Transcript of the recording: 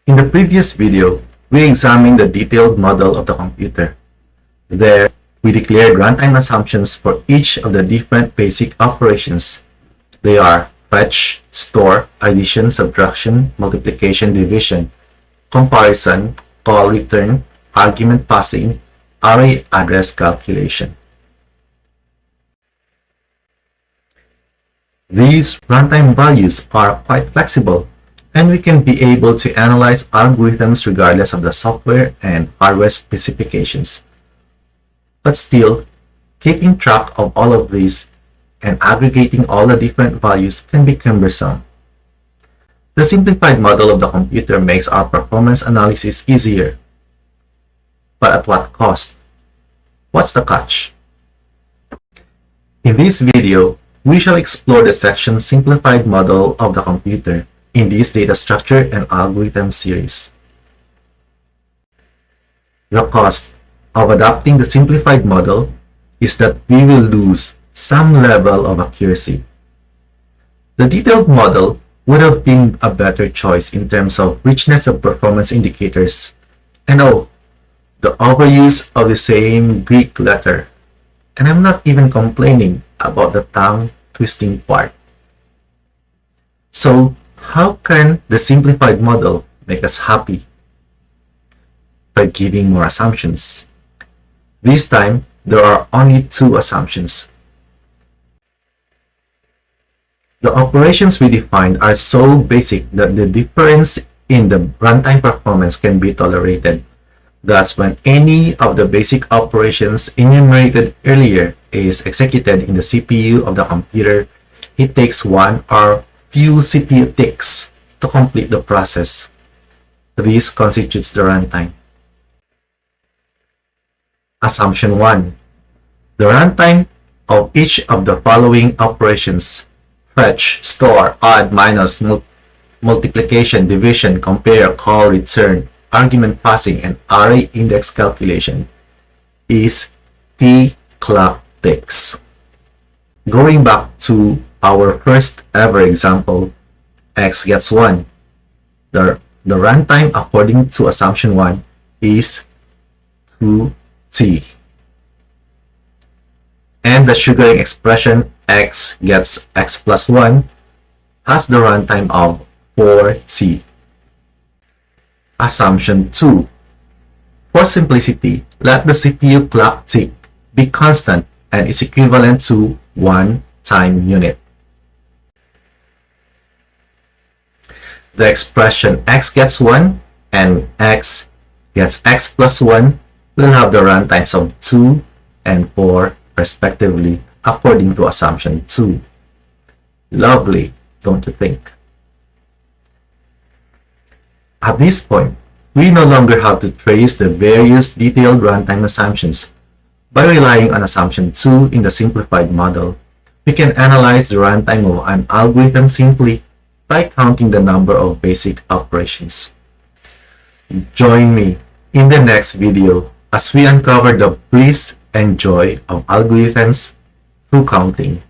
In the previous video, we examined the detailed model of the computer. There, we declared runtime assumptions for each of the different basic operations. They are fetch, store, addition, subtraction, multiplication, division, comparison, call, return, argument passing, array address calculation. These runtime values are quite flexible, and we can be able to analyze algorithms regardless of the software and hardware specifications. But still, keeping track of all of these and aggregating all the different values can be cumbersome. The simplified model of the computer makes our performance analysis easier. But at what cost? What's the catch? In this video, we shall explore the section Simplified Model of the Computer in this data structure and algorithm series. The cost of adopting the simplified model is that we will lose some level of accuracy. The detailed model would have been a better choice in terms of richness of performance indicators, and the overuse of the same Greek letter. And I'm not even complaining about the tongue twisting part. So, how can the simplified model make us happy? By giving more assumptions. This time, there are only two assumptions. The operations we defined are so basic that the difference in the runtime performance can be tolerated. Thus, when any of the basic operations enumerated earlier is executed in the CPU of the computer, it takes one or few CPU ticks to complete the process. This constitutes the runtime. Assumption 1. The runtime of each of the following operations: fetch, store, add, minus, multiplication, division, compare, call, return, argument passing, and array index calculation is T clock ticks. Going back to our first ever example, x gets 1. The runtime according to assumption 1 is 2t. And the sugaring expression x gets x plus 1 has the runtime of 4t. Assumption 2. For simplicity, let the CPU clock tick be constant and is equivalent to 1 time unit. The expression x gets 1 and x gets x plus 1 will have the runtimes of 2 and 4 respectively according to assumption 2. Lovely, don't you think? At this point, we no longer have to trace the various detailed runtime assumptions. By relying on assumption 2 in the simplified model, we can analyze the runtime of an algorithm simply by counting the number of basic operations. Join me in the next video as we uncover the bliss and joy of algorithms through counting.